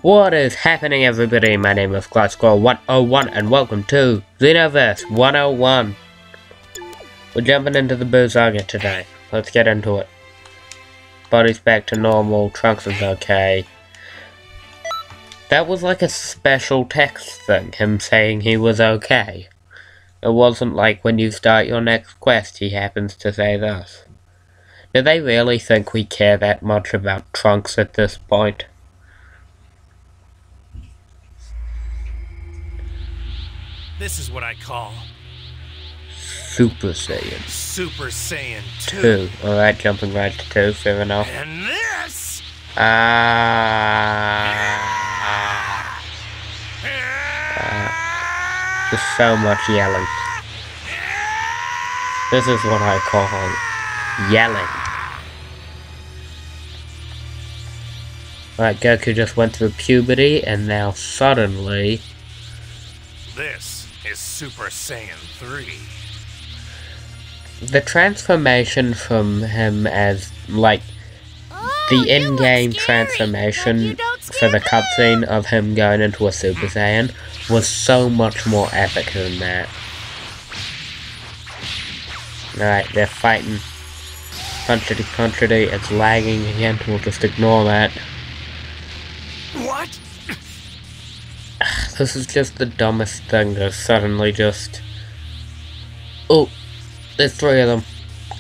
What is happening, everybody? My name is CloudSquirrel101 and welcome to Xenoverse 101. We're jumping into the Buu saga today. Let's get into it. Body's back to normal, Trunks is okay. That was like a special text thing, him saying he was okay. It wasn't like when you start your next quest he happens to say this. Do they really think we care that much about Trunks at this point? This is what I call Super Saiyan. Super Saiyan 2. Alright, jumping right to 2, fair enough. And this there's so much yelling. This is what I call yelling. Right, Goku just went through puberty and now suddenly This is Super Saiyan 3. the transformation from him as, like, the in-game transformation for the cutscene of him going into a Super Saiyan was so much more epic than that. Alright, they're fighting. Punchity, it's lagging again, we'll just ignore that. What? This is just the dumbest thing to suddenly just... Oh, there's 3 of them.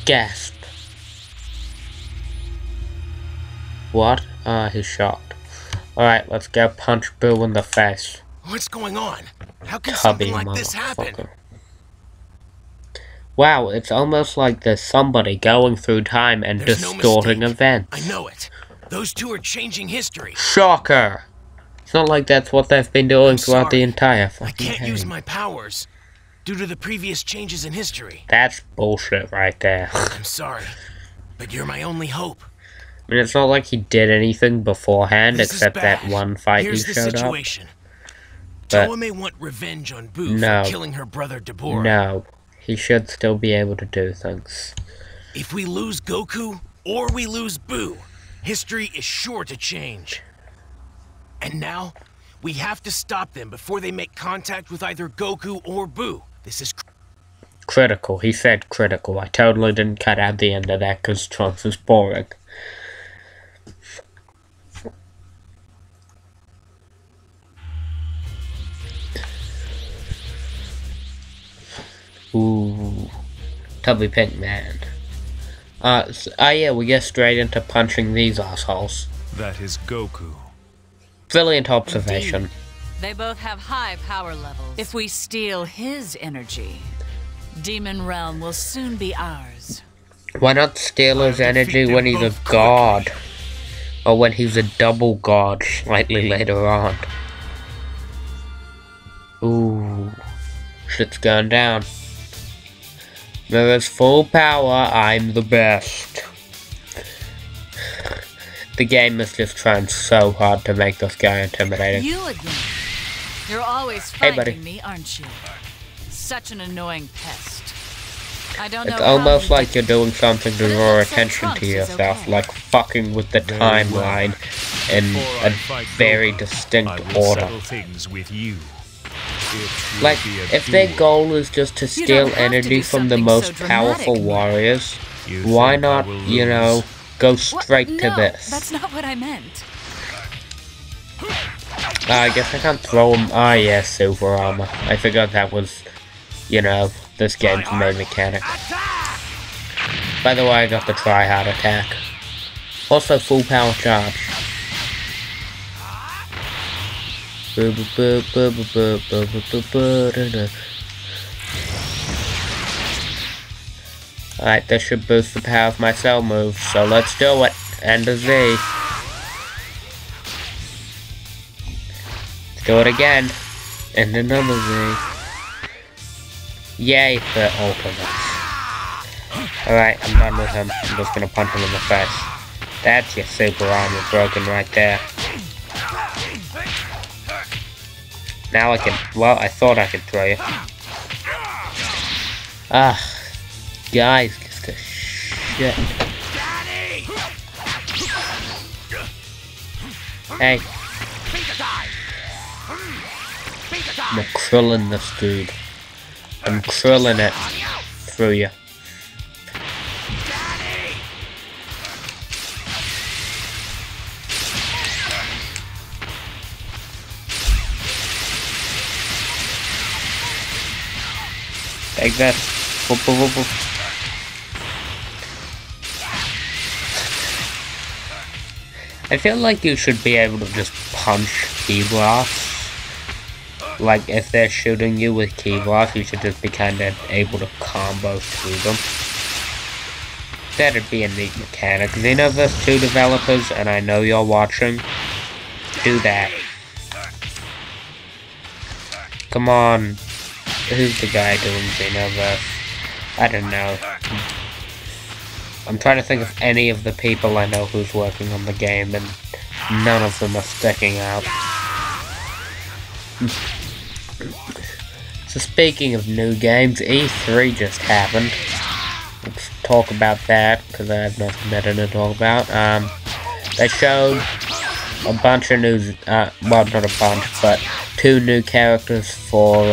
Gasp. What? Ah, he's shot. Alright, let's go punch Buu in the face. What's going on? How can Cubby something like this happen? motherfucker. Wow, it's almost like there's somebody going through time and There's no distorting mistake. events. I know it. Those two are changing history. Shocker! It's not like that's what they've been doing throughout the entire fucking I can't game. use my powers due to the previous changes in history. That's bullshit right there. I'm sorry, but you're my only hope. I mean, it's not like he did anything beforehand This is except that bad. one fight Here's he the showed up. situation. But Toa may want revenge on Buu no. for killing her brother Deborah. no, he should still be able to do things. If we lose Goku or we lose Buu, history is sure to change. And now, we have to stop them before they make contact with either Goku or Buu. This is Critical. He said critical. I totally didn't cut out the end of that because Trunks is boring. Ooh. Tubby Pink Man. Yeah, we get straight into punching these assholes. That is Goku. Brilliant observation. Indeed. They both have high power levels. If we steal his energy, Demon Realm will soon be ours. Why not steal his energy when he's a god? Or when he's a double god slightly later on. Ooh. Shit's going down. Mirror's full power, I'm the best. The game is just trying so hard to make this guy intimidating. You again. You're always Hey, buddy. frightening me, aren't you? Such an annoying pest. I don't know It's how almost you like you're doing something to But it draw looks like attention Trunks to is yourself, okay. like fucking with the timeline in Before I a fight very Goku, distinct I will order. settle things with you. It will Like, be a if their duel. goal is just to You steal don't have to energy do from the something most so powerful dramatic. warriors, You why think I not, will you know, lose? go What? straight to No, this? that's not what I meant. I guess I can't throw him. Ah, yeah, super armor. I forgot that was, you know, this game's main mechanic. By the way, I got the try-hard attack. Also, full power charge. Alright, this should boost the power of my cell move, so let's do it. And a Z. Let's do it again. And another Z. Yay for ultimates. Alright, I'm done with him. I'm just gonna punch him in the face. That's your super armor broken right there. Now I can, well, I thought I could throw you. Ah, guys, just a shit. Hey. I'm krillin this dude. I'm krillin it through you. Take that. Whoop, whoop, whoop, whoop. I feel like you should be able to just punch ki blasts. Like, if they're shooting you with ki blasts, you should just be kinda able to combo through them. That'd be a neat mechanic. Xenoverse 2 developers, and I know you're watching, do that. Come on. Who's the guy doing Xenoverse? I don't know. I'm trying to think of any of the people I know who's working on the game, and none of them are sticking out. So speaking of new games, E3 just happened. Let's talk about that, because I have nothing better to talk about. They showed a bunch of new, well, not a bunch, but 2 new characters for,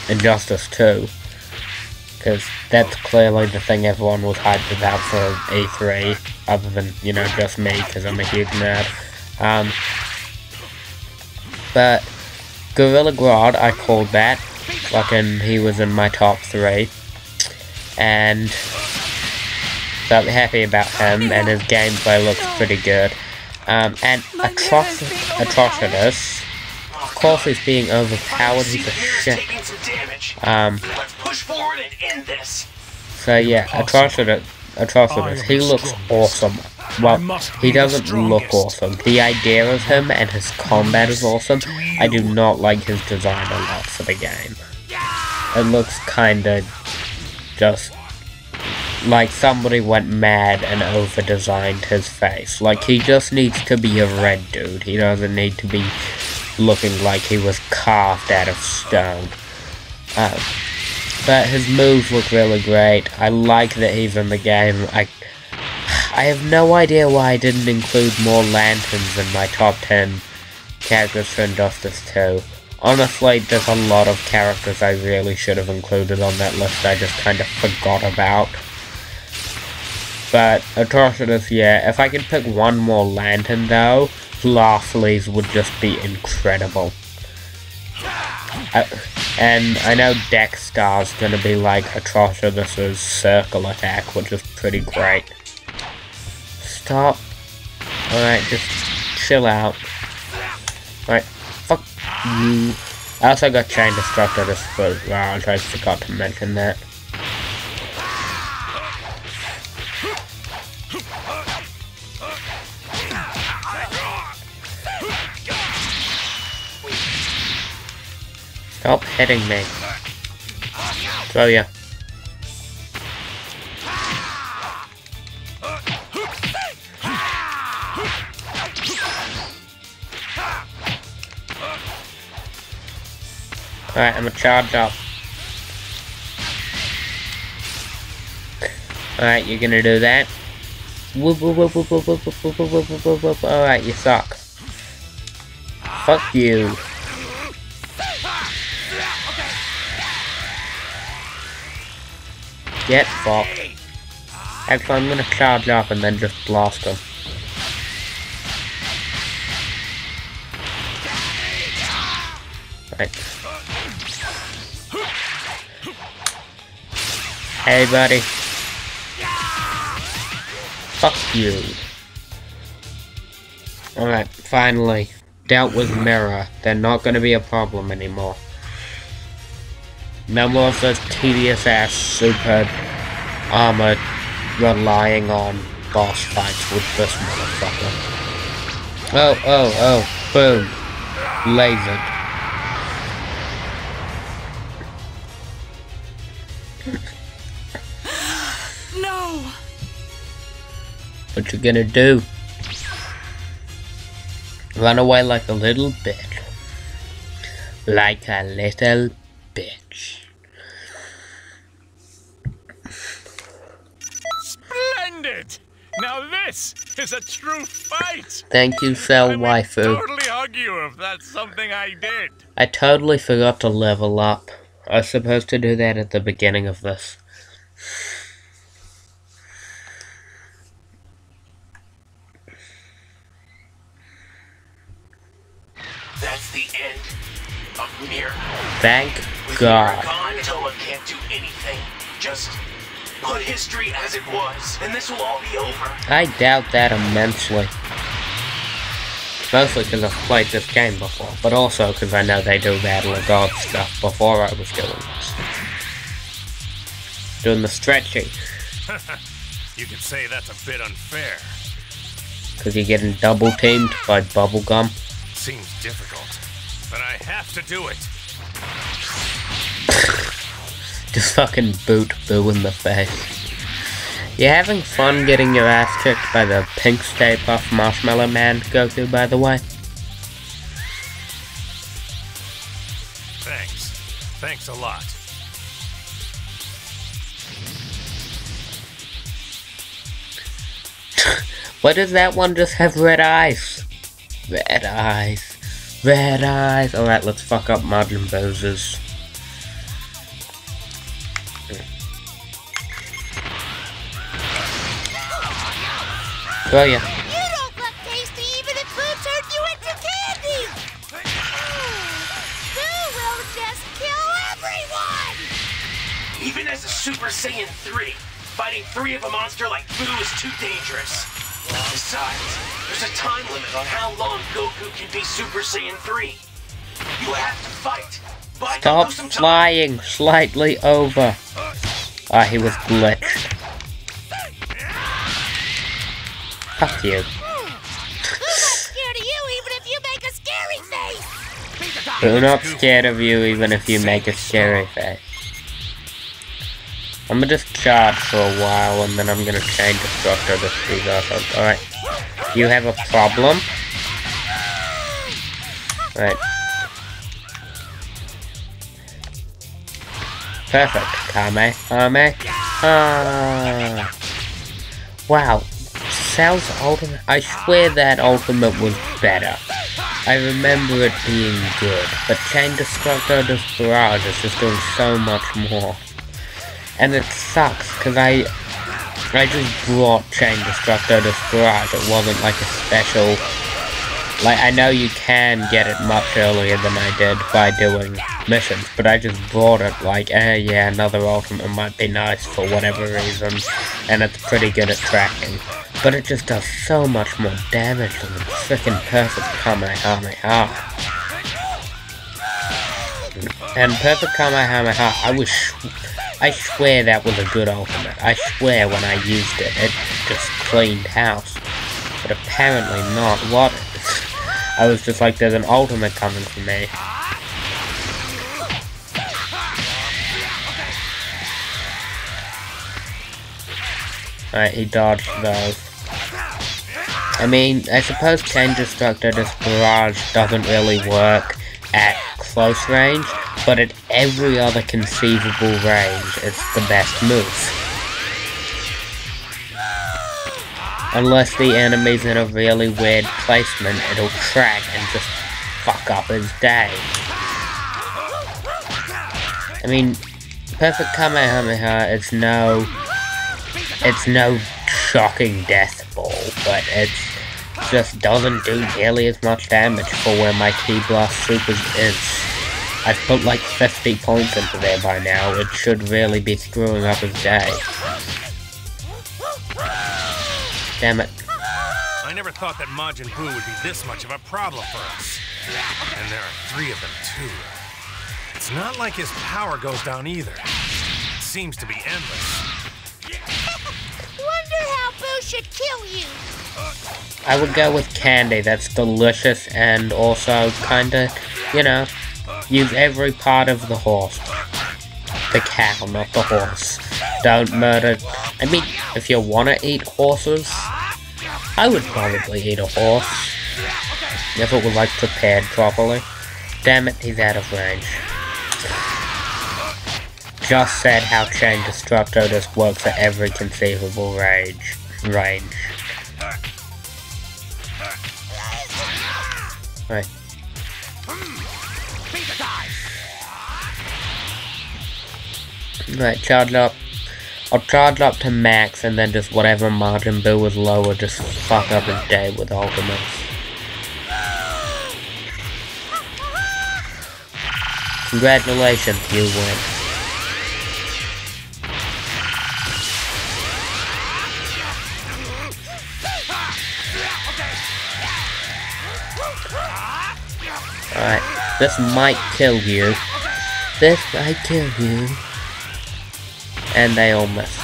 Injustice 2. Because that's clearly the thing everyone was hyped about for E3, other than, you know, just me, because I'm a huge nerd. But Gorilla Grodd, I called that. Fucking, he was in my top 3. And so I'm happy about him, and his gameplay looks pretty good. And Atrocitus, of course he's being overpowered, he's a shit. So yeah, Atrocitus, he looks awesome. Well, he doesn't look awesome. The idea of him and his combat is awesome. I do not like his design a lot for the game. It looks kinda just like somebody went mad and over-designed his face. Like, he just needs to be a red dude. He doesn't need to be looking like he was carved out of stone. But his moves look really great. I like that he's in the game. I have no idea why I didn't include more lanterns in my top 10 characters for Injustice 2. Honestly, there's a lot of characters I really should have included on that list I just kind of forgot about. But Atrocitus, yeah, if I could pick one more lantern though, Laughley's would just be incredible. And I know Dextar's gonna be like Atrocitus's circle attack, which is pretty great. Stop. Alright, just chill out. Alright, fuck you. I also got Chain Destructor this foot. Wow, I forgot to mention that. Stop hitting me. Throw ya. Alright, I'm gonna charge up. Alright, you're gonna do that. Whoop, whoop, whoop, whoop, whoop, whoop, whoop, whoop, whoop, whoop, whoop, whoop. Alright, you suck. Fuck you. Get fucked. Actually, I'm gonna charge up and then just blast him. Right. Hey, buddy. Fuck you. Alright, finally. Dealt with Mirror. They're not gonna be a problem anymore. No more of those tedious ass super armor relying on boss fights with this motherfucker. Oh, boom. Lasered. No! What you gonna do? Run away like a little bitch. Like a little bitch. Splendid! Now this is a true fight! Thank you, Cell Waifu. Totally argue if that's something I did. I totally forgot to level up. I was supposed to do that at the beginning of this. That's the end of Mirror. Thank With God. Mirror gone, Toa can't do anything. Just put history as it was, and this will all be over. I doubt that immensely. Mostly because I've played this game before, but also because I know they do Battle of God stuff before I was doing this. Doing the stretching. You could say that's a bit unfair. Because you're getting double teamed by Bubblegum. Seems difficult, but I have to do it. Just fucking boot Boo in the face. You having fun getting your ass kicked by the pink Stay Puft Marshmallow Man, Goku, by the way? Thanks. Thanks a lot. Why does that one just have red eyes? Red eyes. Red eyes. Alright, let's fuck up Majin Buu's. Oh yeah. You don't look tasty even if Boo turned you into candy! Boo will just kill everyone! Even as a Super Saiyan 3, fighting 3 of a monster like Boo is too dangerous. Besides, there's a time limit on how long Goku can be Super Saiyan 3. You have to fight. Buy Stop Goku some time. flying slightly over. Ah, he was glitched. Fuck you. Boo's not scared of you even if you make a scary face! We're not scared of you even if you make a scary face. I'm gonna just charge for a while and then I'm gonna change the structure of this these assholes. Alright. You have a problem? Right. Perfect. Kame. Ah. Wow. Cell's ultimate. I swear that ultimate was better. I remember it being good, but Chain Destructor Barrage is just doing so much more. And it sucks, because I just brought Chain Destructor Barrage. It wasn't like a special... Like, I know you can get it much earlier than I did by doing missions, but I just brought it like, yeah, another ultimate might be nice for whatever reason, and it's pretty good at tracking. But it just does so much more damage than the frickin' Perfect Kamehameha. And Perfect Kamehameha, I swear that was a good ultimate. I swear when I used it, it just cleaned house. But apparently not. What? I was just like, there's an ultimate coming for me. Alright, he dodged those. I mean, I suppose Chain Destructor Barrage doesn't really work at close range, but at every other conceivable range, it's the best move. Unless the enemy's in a really weird placement, it'll track and just fuck up his day. I mean, Perfect Kamehameha, it's no shocking death ball, but it just doesn't do nearly as much damage for where my Ki Blast Supers is. I've put like 50 points into there by now. It should really be screwing up his day. Damn it. I never thought that Majin Buu would be this much of a problem for us. And there are 3 of them, too. It's not like his power goes down either. It seems to be endless. Wonder how Boo should kill you! I would go with candy. That's delicious and also kinda, you know, use every part of the horse. The cow, not the horse. Don't murder... I mean, if you wanna eat horses, I would probably eat a horse. If it was, like, prepared properly. Damn it, he's out of range. Just said how Chain Destructor just works at every conceivable range. Right. Right, charge up. I'll charge up to max and then just whatever Majin Buu was lower, just fuck up his day with ultimates. Congratulations, you win. Alright, this might kill you. This might kill you. And they all missed.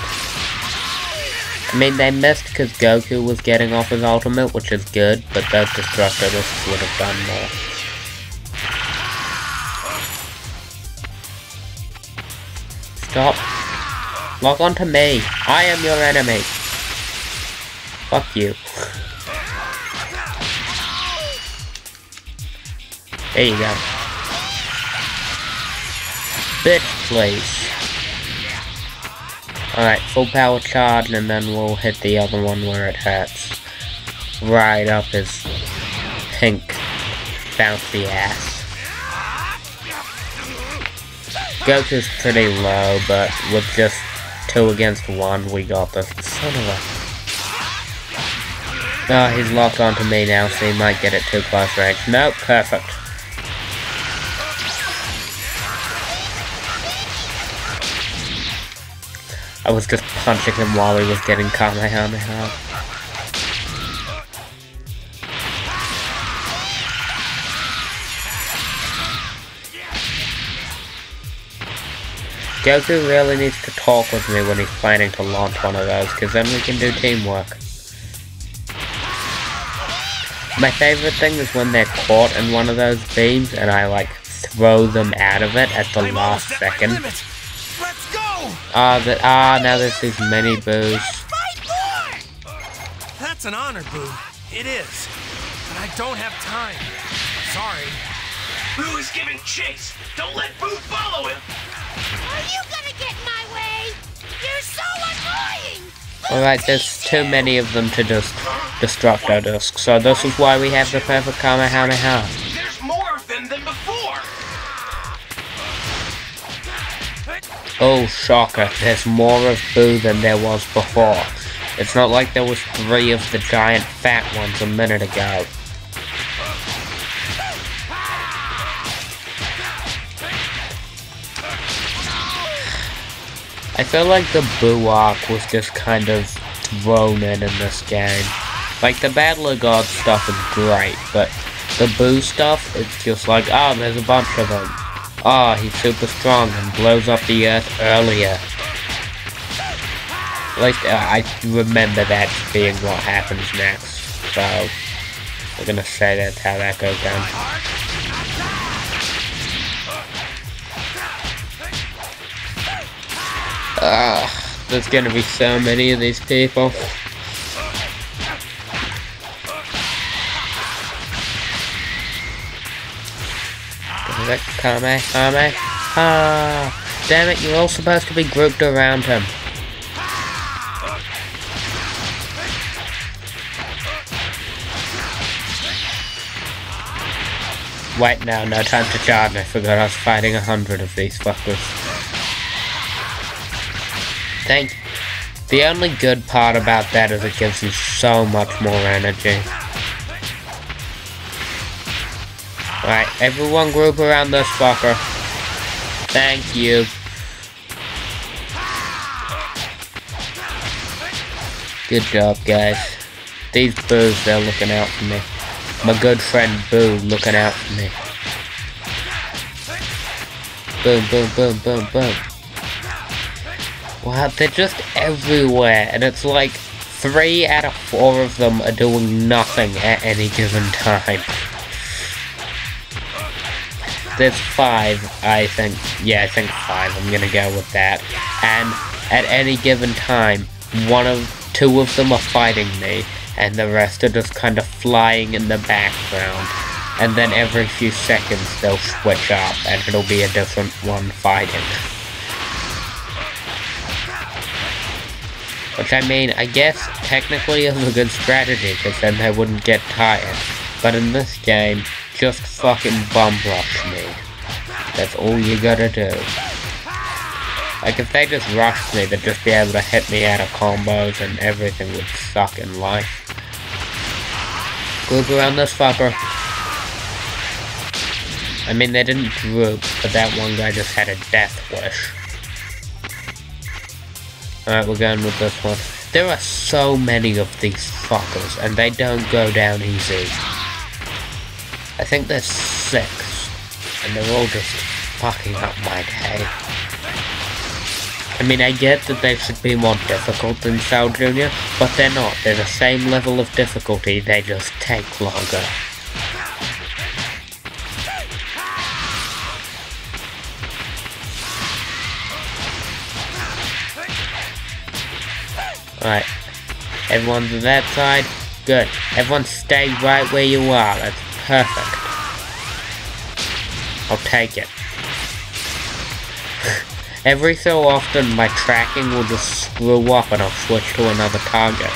I mean, they missed because Goku was getting off his ultimate, which is good, but those Destructo Discs would have done more. Stop. Log on to me. I am your enemy. Fuck you. There you go. Bitch, please. Alright, full power charge, and then we'll hit the other one where it hurts. Right up his pink bouncy ass. Goku's pretty low, but with just 2 against 1, we got this. Son of a... Oh, he's locked onto me now, so he might get it too close range. Nope, perfect. I was just punching him while he was getting Kamehameha. Goku really needs to talk with me when he's planning to launch one of those, because then we can do teamwork. My favorite thing is when they're caught in one of those beams, and I like throw them out of it at the last second. Let's go! Now there's these mini Boos. That's an honor, Boo. It is. But I don't have time. Sorry. Boo is giving chase. Don't let Boo follow him. Are you gonna get in my way? You're so annoying! Alright, there's too many of them to just Destructo Disc, so this is why we have the perfect Kamehameha. There's more of them than before. Oh, shocker, there's more of Boo than there was before. It's not like there was 3 of the giant fat ones a minute ago. I feel like the Boo arc was just kind of thrown in this game. Like, the Battle of Gods stuff is great, but the Boo stuff, it's just like, oh, there's a bunch of them. Oh, he's super strong and blows up the earth earlier. At least, I remember that being what happens next, so we're gonna say that's how that goes down. There's gonna be so many of these people. Kame. Ah, damn it, you're all supposed to be grouped around him. Wait, no time to charge. I forgot I was fighting 100 of these fuckers. The only good part about that is it gives you so much more energy. Alright, everyone group around this fucker. Thank you. Good job, guys. These Boos, they're looking out for me. My good friend Boo looking out for me. Boom, boom, boom, boom, boom. Wow, they're just everywhere, and it's like 3 out of 4 of them are doing nothing at any given time. There's 5, I think. Yeah, I think 5. I'm gonna go with that. And at any given time, 2 of them are fighting me, and the rest are just kind of flying in the background. And then every few seconds they'll switch up, and it'll be a different one fighting. Which, I mean, I guess technically is a good strategy, because then they wouldn't get tired. But in this game, just fucking bum rush me. That's all you gotta do. Like, if they just rushed me, they'd just be able to hit me out of combos and everything would suck in life. Group around this fucker. I mean, they didn't group, but that one guy just had a death wish. Alright, we're going with this one. There are so many of these fuckers, and they don't go down easy. I think there's 6, and they're all just fucking up my day. I mean, I get that they should be more difficult than Cell Jr., but they're not. They're the same level of difficulty, they just take longer. Alright, everyone's on that side, good. Everyone stay right where you are, that's perfect. I'll take it. Every so often my tracking will just screw up and I'll switch to another target.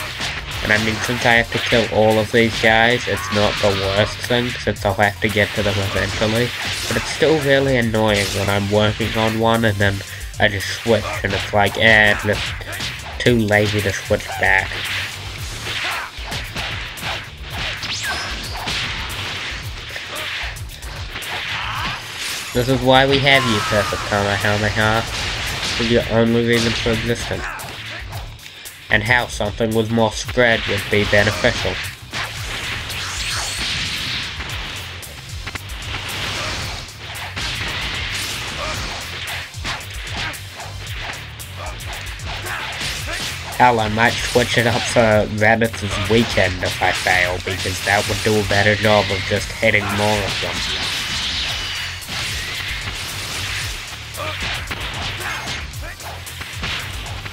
And I mean, since I have to kill all of these guys, it's not the worst thing, since I'll have to get to them eventually. But it's still really annoying when I'm working on one and then I just switch and it's like, just too lazy to switch back. This is why we have you, Perfect Kamehameha. This is your only reason for existence. And how something with more spread would be beneficial. Hell, I might switch it up for Radith's weekend if I fail, because that would do a better job of just hitting more of them.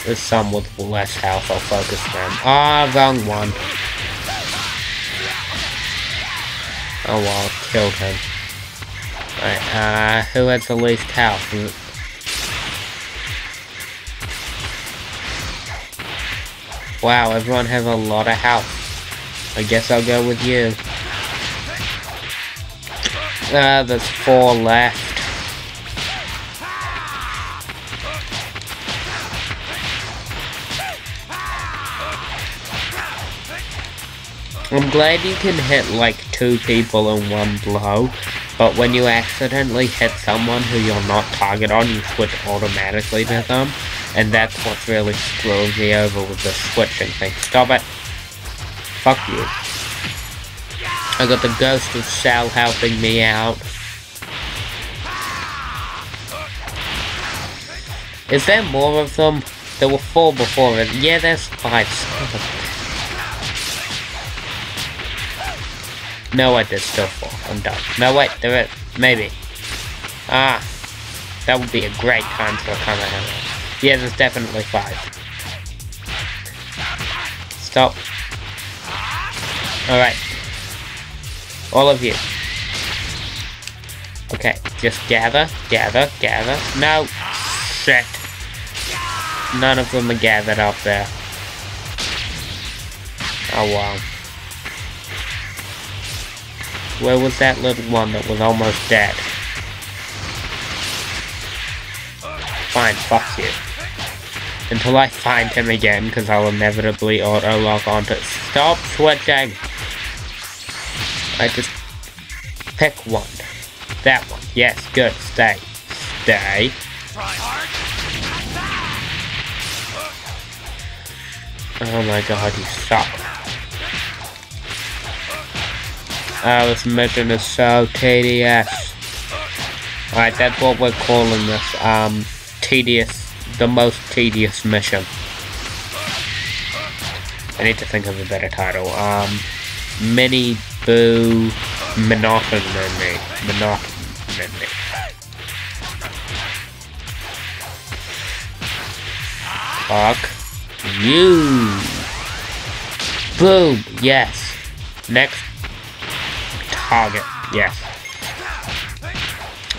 There's some with less health, I'll focus them. Ah, wrong one. Oh well, killed him. Alright, who has the least health? Wow, everyone has a lot of health. I guess I'll go with you. There's 4 left. I'm glad you can hit like 2 people in one blow, but when you accidentally hit someone who you're not target on, you switch automatically to them, and that's what's really screwing me over with the switching thing. Stop it! Fuck you. I got the Ghost of Cell helping me out. Is there more of them? There were 4 before it. Yeah, there's 5. No, wait, there's still 4. I'm done. No, wait, there is. Maybe. Ah. That would be a great time for a Kamehameha. Yeah, there's definitely 5. Stop. Alright. All of you. Okay, just gather. No! Shit. None of them are gathered up there. Oh, wow. Where was that little one that was almost dead? Fine, fuck you. Until I find him again, because I'll inevitably auto-log onto it. Stop switching! I just... pick one. That one. Yes, good. Stay. Stay. Oh my god, you suck. Oh, this mission is so tedious. Alright, that's what we're calling this. Tedious. The most tedious mission. I need to think of a better title. Mini Buu Monotony. Monotony. Fuck you. Boom. Yes. Next target. Yes.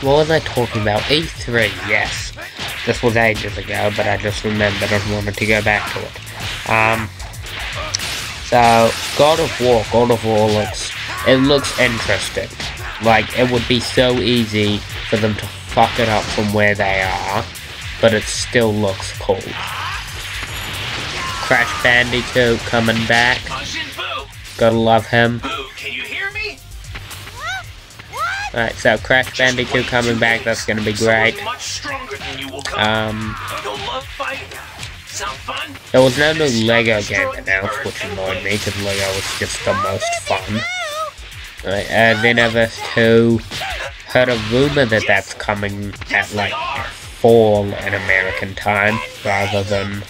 What was I talking about? E3. Yes. This was ages ago, but I just remembered and wanted to go back to it. So God of War looks interesting. Like, it would be so easy for them to fuck it up from where they are, but it still looks cool. Crash Bandicoot coming back. Majin Buu! Gotta love him. Boo, can you hear me? Alright, so Crash Bandicoot coming back, that's gonna be great. Someone much stronger than you will come. You'll love fighting. Sound fun? There was no new Lego game announced, which annoyed me, because Lego was just the most fun. Alright, Xenoverse 2. Heard a rumor that that's coming at, like, fall in American time, rather than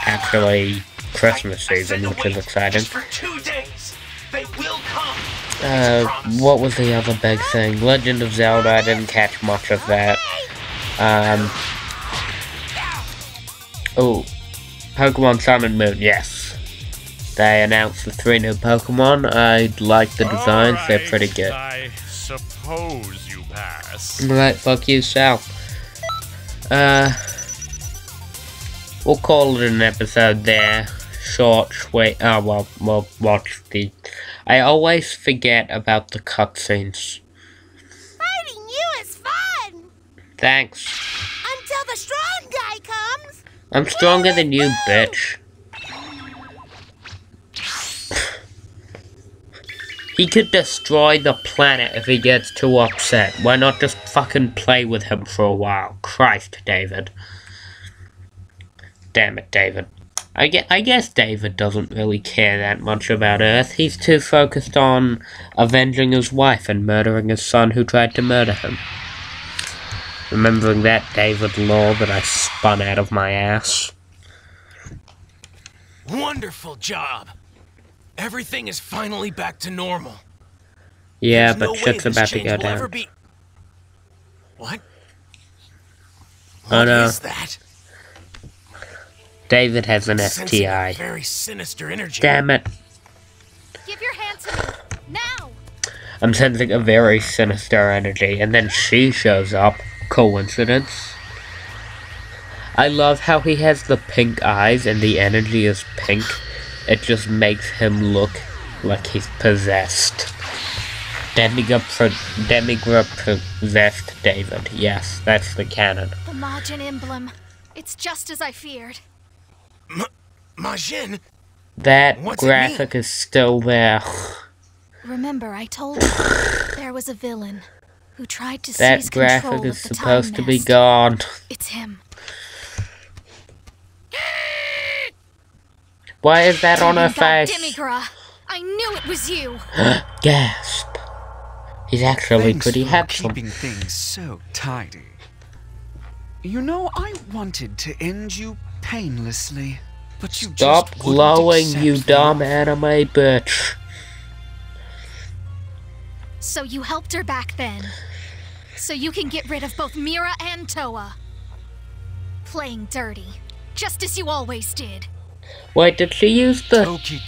actually Christmas season, which is exciting. For 2 days. They will come. What was the other big thing? Legend of Zelda, I didn't catch much of that. Oh, Pokemon Sun and Moon, yes. They announced the 3 new Pokemon. I like the designs, they're pretty good. I suppose you pass. Right, fuck you, Sal. We'll call it an episode there. Short, sweet. Oh, well, we'll watch the... I always forget about the cutscenes. Fighting you is fun! Thanks. Until the strong guy comes! I'm stronger than you, bitch. He could destroy the planet if he gets too upset. Why not just fucking play with him for a while? Christ, David. Damn it, David. I guess David doesn't really care that much about Earth. He's too focused on avenging his wife and murdering his son who tried to murder him. Remembering that David lore that I spun out of my ass. Wonderful job. Everything is finally back to normal. Yeah, There's but no way shit's this about to change go will ever down. be... What? Oh What no. is that? David has an Sensing a STI. very sinister energy. Damn it. Give your hand to me, now! I'm sensing a very sinister energy, and then she shows up. Coincidence? I love how he has the pink eyes and the energy is pink. It just makes him look like he's possessed. Demigra possessed David. Yes, that's the canon. The Majin emblem. It's just as I feared. Majin? That What's it graphic is still there. Remember, I told you there was a villain who tried to That seize graphic control is of the supposed time to be nest. gone. It's him. Why is that on her Demigod face? Demigra, I knew it was you. Gasp. He's actually Thanks pretty for handsome. keeping things so tidy. You know, I wanted to end you painlessly, but you Stop just wouldn't glowing, accept you the dumb offer. anime bitch. So you helped her back then. So you can get rid of both Mira and Toa. Playing dirty, just as you always did. Wait, did she use the Toki.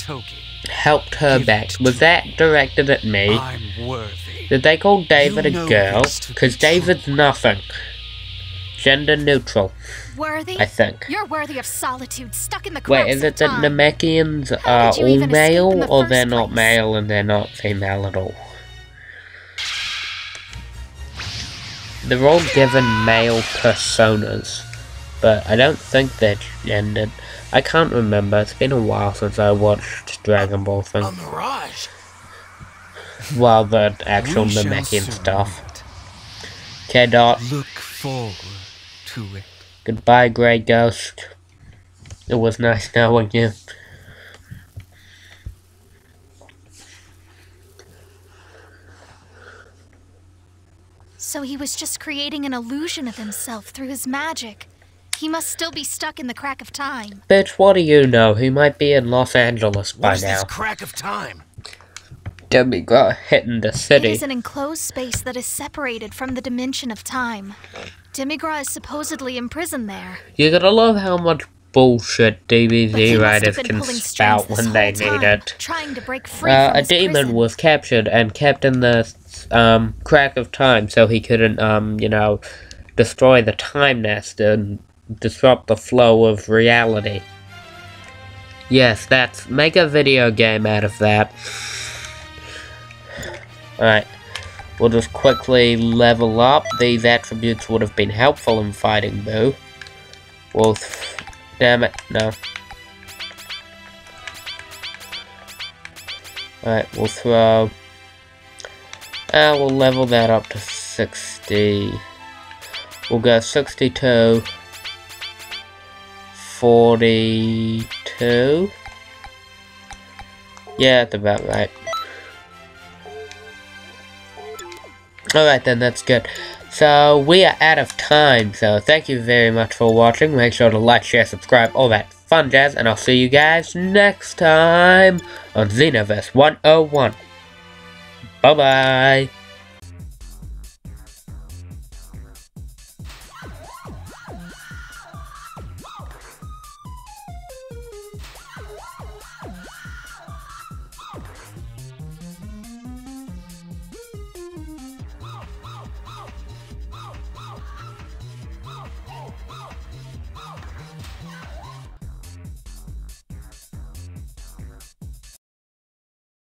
helped her Give back? it Was to that directed at me? I'm worthy. Did they call David You a know girl? this to be Because David's nothing. Gender neutral, Worthy? I think. You're worthy of solitude, stuck in the cracks Wait, is of it that time. Namekians How are did you all even escape in male, the or first they're not place? male and they're not female at all? They're all given male personas, but I don't think they're gendered. I can't remember, it's been a while since I watched Dragon Ball thing. A mirage. Well, the actual We shall Namekian soon stuff. meet. K-Dot, Look forward to it. goodbye, Grey Ghost. It was nice knowing you. So he was just creating an illusion of himself through his magic. He must still be stuck in the crack of time. Bitch, what do you know? He might be in Los Angeles by What is now. this crack of time? Demigra hitting the It city. is an enclosed space that is separated from the dimension of time. Demigra is supposedly imprisoned there. You're gonna love how much bullshit But he DBZ must have writers been can pulling spout strings this when they whole need time, it. trying to break free from A his demon prison. was captured and kept in the crack of time so he couldn't, destroy the time nest and disrupt the flow of reality. Yes, make a video game out of that. Alright, we'll just quickly level up. These attributes would have been helpful in fighting Buu. Well, damn it, no. Alright, we'll throw... we'll level that up to 60. We'll go 62. 42. Yeah, that's about right. Alright then, that's good. So, we are out of time, so thank you very much for watching. Make sure to like, share, subscribe, all that fun jazz, and I'll see you guys next time on Xenoverse 101. Bye-bye!